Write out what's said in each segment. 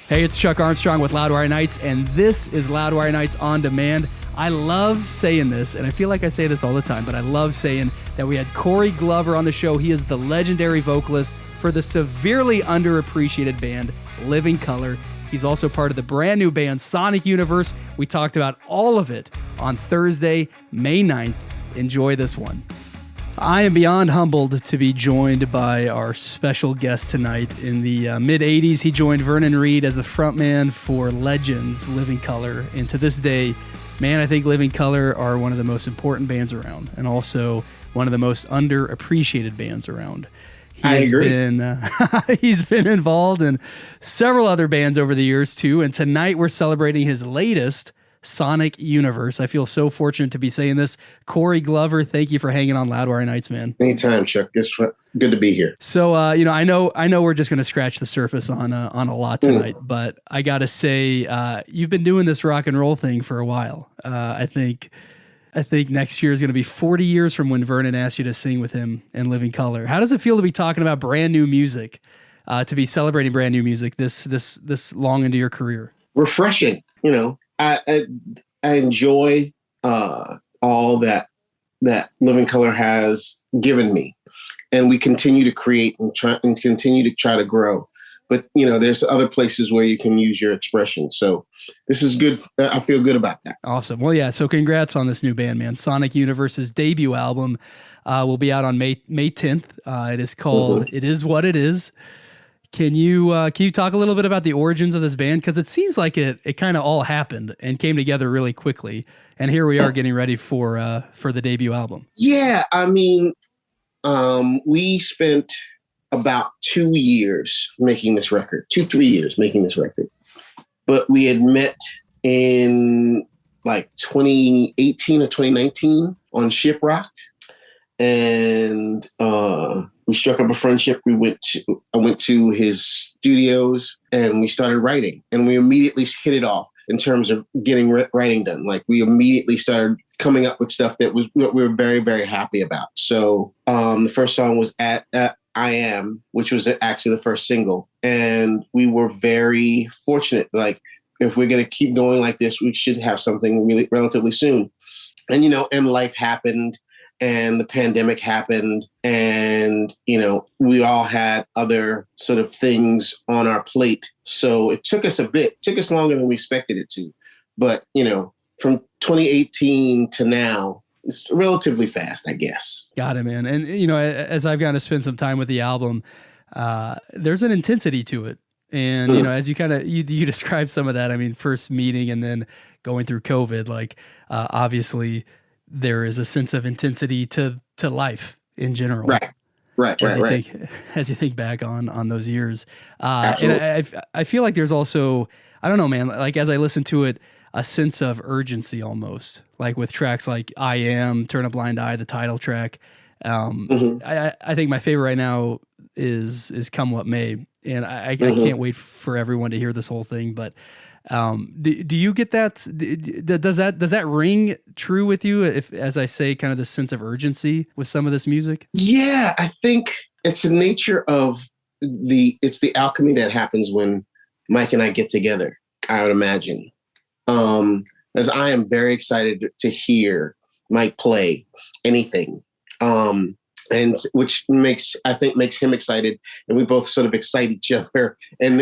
Hey, it's Chuck Armstrong with Loudwire Nights, and this is Loudwire Nights On Demand. I love saying this, and I feel like I say this all the time, but I love saying that we had Corey Glover on the show. He is the legendary vocalist for the severely underappreciated band Living Colour. He's also part of the brand new band Sonic Universe. We talked about all of it on Thursday, May 9th. Enjoy this one. I am beyond humbled to be joined by our special guest tonight. In the mid-'80s, he joined Vernon Reid as the frontman for Legends, Living Colour. And to this day, man, I think Living Colour are one of the most important bands around, and also one of the most underappreciated bands around. I agree. He's been involved in several other bands over the years, too. And tonight, we're celebrating his latest, Sonic Universe. I feel so fortunate to be saying this. Corey Glover, thank you for hanging on Loudwire Nights, man. Anytime, Chuck. It's good to be here. So, I know we're just going to scratch the surface on a lot tonight, but I got to say, you've been doing this rock and roll thing for a while. I think next year is going to be 40 years from when Vernon asked you to sing with him in Living Colour. How does it feel to be talking about brand new music, to be celebrating brand new music this long into your career? Refreshing, I enjoy all that Living Colour has given me, and we continue to create and continue to try to grow. But there's other places where you can use your expression. So this is good. I feel good about that. Awesome. Well, yeah. So congrats on this new band, man. Sonic Universe's debut album will be out on May 10th. It is called "It Is What It Is." Can you talk a little bit about the origins of this band? Because it seems like it kind of all happened and came together really quickly. And here we are getting ready for the debut album. Yeah, I mean, we spent about 2 years making this record, 3 years making this record. But we had met in like 2018 or 2019 on Shiprocked. And we struck up a friendship. I went to his studios and we started writing, and we immediately hit it off in terms of getting writing done. Like, we immediately started coming up with stuff that we were very, very happy about. So the first song was at I Am, which was actually the first single. And we were very fortunate. Like, if we're going to keep going like this, we should have something really relatively soon. And, and life happened. And the pandemic happened, and, we all had other sort of things on our plate. So it took us longer than we expected it to. But, from 2018 to now, it's relatively fast, I guess. Got it, man. And, as I've gotten to spend some time with the album, there's an intensity to it. And, as you you describe some of that, I mean, first meeting and then going through COVID, like, obviously there is a sense of intensity to life in general. Right. As you think back on those years. And I feel like there's also, I don't know, man, like, as I listen to it, a sense of urgency almost, like with tracks like I Am, Turn a Blind Eye, the title track. I think my favorite right now is Come What May. And I can't wait for everyone to hear this whole thing, but do you get that? Does that ring true with you? If, as I say, kind of the sense of urgency with some of this music? Yeah, I think it's the nature of it's the alchemy that happens when Mike and I get together, I would imagine. As I am very excited to hear Mike play anything. And which makes him excited, and we both sort of excite each other. And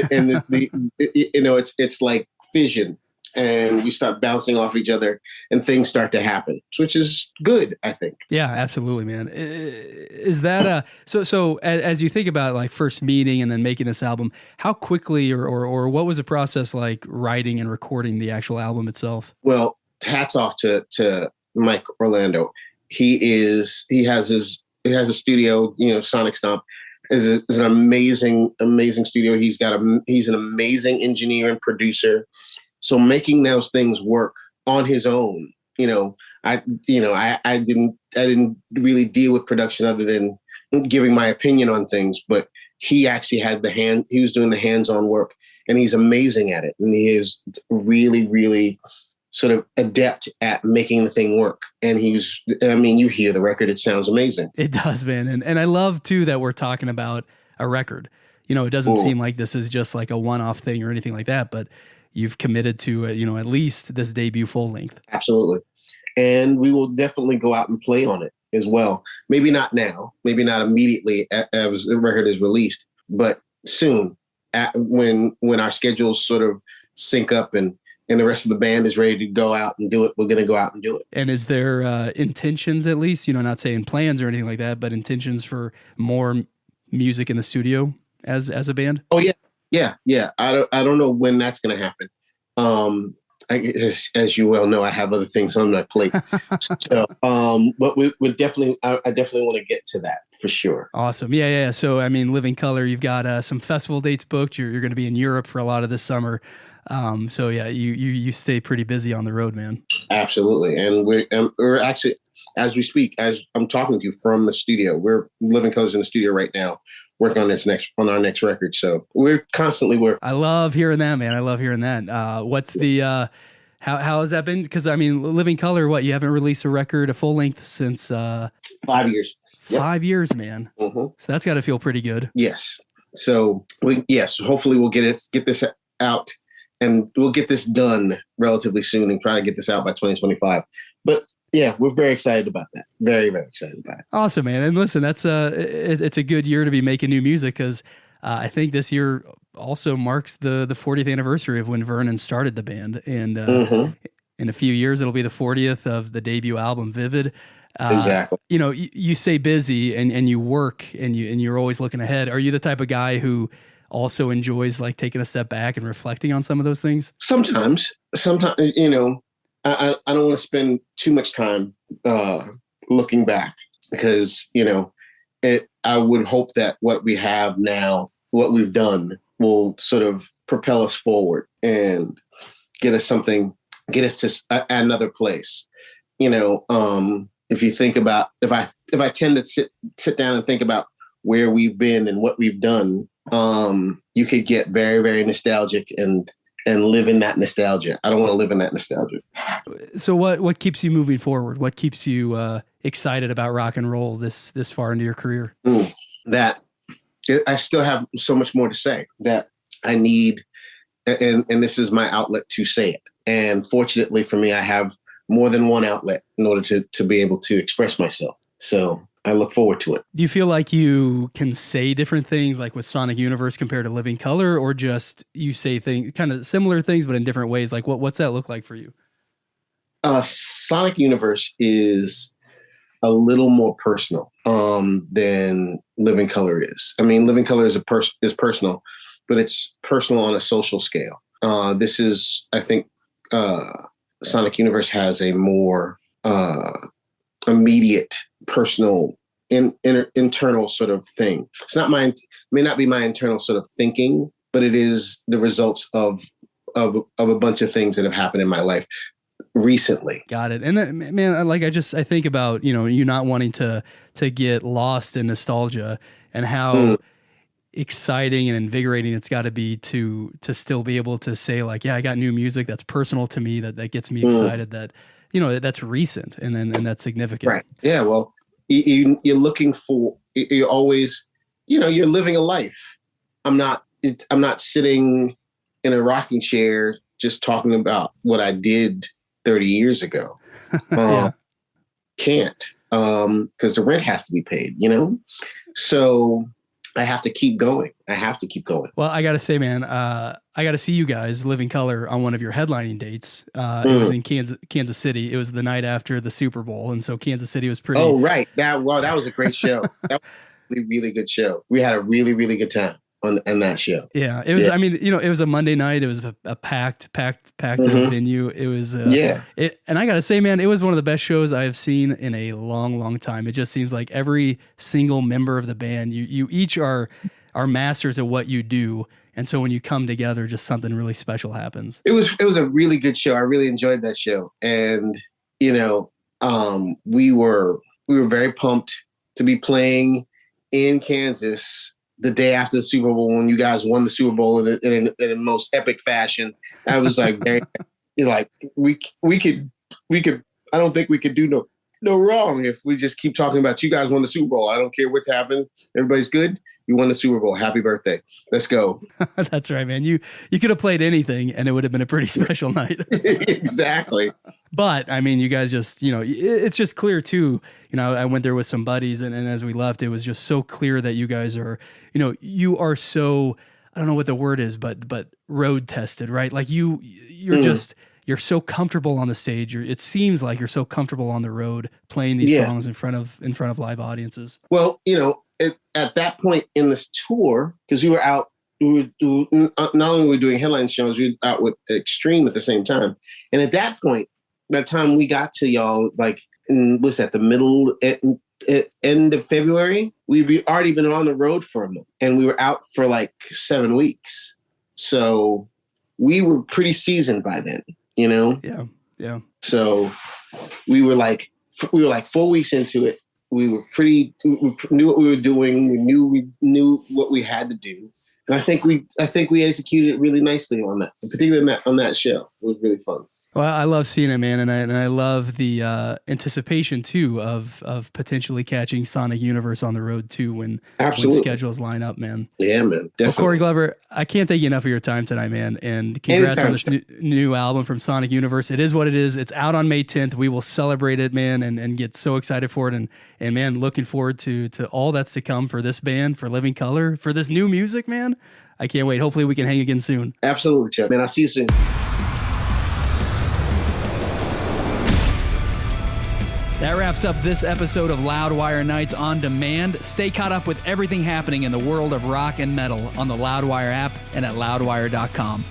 it's like fission, and we start bouncing off each other, and things start to happen, which is good, I think. Yeah, absolutely, man. Is that so? As you think about like first meeting and then making this album, how quickly or what was the process like writing and recording the actual album itself? Well, hats off to Mike Orlando. He has a studio, Sonic Stomp is an amazing studio. He's an amazing engineer and producer. So making those things work on his own, I didn't really deal with production other than giving my opinion on things, but he actually he was doing the hands-on work, and he's amazing at it. And he is really, really sort of adept at making the thing work. And you hear the record, it sounds amazing. It does, man. And I love too that we're talking about a record. it doesn't seem like this is just like a one-off thing or anything like that, but you've committed to, at least this debut full length. Absolutely. And we will definitely go out and play on it as well. Maybe not now, maybe not immediately as the record is released, but soon when our schedules sort of sync up and the rest of the band is ready to go out and do it, we're going to go out and do it. And is there intentions, at least, not saying plans or anything like that, but intentions for more music in the studio as a band? Oh, yeah. I don't know when that's going to happen. As you well know, I have other things on my plate. So, but I definitely want to get to that for sure. Awesome. Yeah. So, I mean, Living Color, you've got some festival dates booked. You're going to be in Europe for a lot of this summer. So yeah, you stay pretty busy on the road, man. Absolutely. And we're actually, as we speak, as I'm talking to you from the studio, we're Living Colors in the studio right now, working on our next record. So we're constantly working. I love hearing that, man. I love hearing that. What's the, how has that been? Because I mean, Living Color, you haven't released a record, a full length since 5 years. Yep. 5 years, man. Mm-hmm. So that's got to feel pretty good. Yes. So hopefully we'll get this out and we'll get this done relatively soon and try to get this out by 2025. But yeah, we're very excited about that. Very, very excited about it. Awesome, man. And listen, that's it's a good year to be making new music because I think this year also marks the 40th anniversary of when Vernon started the band. And in a few years, it'll be the 40th of the debut album, Vivid. Exactly. You stay busy and you work and you're always looking ahead. Are you the type of guy who also enjoys like taking a step back and reflecting on some of those things? Sometimes, I don't want to spend too much time looking back because, I would hope that what we have now, what we've done will sort of propel us forward and get us to another place. If you think about, if I tend to sit down and think about where we've been and what we've done, you could get very, very nostalgic and live in that nostalgia. I don't want to live in that nostalgia. So what keeps you moving forward? What keeps you excited about rock and roll this far into your career? That I still have so much more to say that I need, and this is my outlet to say it. And fortunately for me, I have more than one outlet in order to be able to express myself. So I look forward to it. Do you feel like you can say different things like with Sonic Universe compared to Living Color, or just you say things kind of similar things, but in different ways? Like what's that look like for you? Sonic Universe is a little more personal than Living Color is. I mean, Living Color is personal, but it's personal on a social scale. This is, I think, Sonic Universe has a more immediate, personal, internal sort of thing. It's not may not be my internal sort of thinking, but it is the results of a bunch of things that have happened in my life recently. Got it. And man, I think about, you not wanting to get lost in nostalgia and how exciting and invigorating it's got to be to still be able to say like, yeah, I got new music that's personal to me, that gets me excited, that, that's recent and that's significant. Right. Yeah. Well, you're looking for, you're always, you're living a life. I'm not sitting in a rocking chair just talking about what I did 30 years ago. Yeah. Can't, because the rent has to be paid, So I have to keep going. Well, I got to say, man, I got to see you guys, Living Color, on one of your headlining dates. It was in Kansas City. It was the night after the Super Bowl. And so Kansas City was pretty... Oh, right. That was a great show. That was a really, really good show. We had a really, really good time on that show. Yeah. It was, I mean, it was a Monday night. It was a packed venue. It was, and I got to say, man, it was one of the best shows I have seen in a long, long time. It just seems like every single member of the band, you each are masters at what you do. And so when you come together, just something really special happens. It was a really good show. I really enjoyed that show. And, we were very pumped to be playing in Kansas the day after the Super Bowl when you guys won the Super Bowl in the most epic fashion. I was like, we could, I don't think we could do no wrong if we just keep talking about you guys won the Super Bowl. I don't care what's happened. Everybody's good. You won the Super Bowl. Happy birthday. Let's go. That's right, man. You could have played anything and it would have been a pretty special night. Exactly. But I mean, you guys just, it's just clear too. I went there with some buddies and as we left, it was just so clear that you guys are, you are so, I don't know what the word is, but road tested, right? Like you're just, you're so comfortable on the stage. It seems like you're so comfortable on the road playing these songs in front of live audiences. Well, at that point in this tour, because we were out, not only were we doing headline shows, we were out with Extreme at the same time. And at that point, by the time we got to y'all, like, was that the middle end of February? We'd already been on the road for a month, and we were out for like 7 weeks. So we were pretty seasoned by then, Yeah. So we were like 4 weeks into it. We knew what we were doing. We knew what we had to do. And I think we executed it really nicely on that, particularly on that show. It was really fun. Well, I love seeing it, man, and I love the anticipation too of potentially catching Sonic Universe on the road too when schedules line up, man. Yeah, man, definitely. Well, Corey Glover, I can't thank you enough for your time tonight, man, and congrats on this new album from Sonic Universe. It is what it is. It's out on May 10th. We will celebrate it, man, and get so excited for it, and man, looking forward to all that's to come for this band, for Living Colour, for this new music, man. I can't wait. Hopefully, we can hang again soon. Absolutely, Chuck. Man, I'll see you soon. That wraps up this episode of Loudwire Nights on Demand. Stay caught up with everything happening in the world of rock and metal on the Loudwire app and at loudwire.com.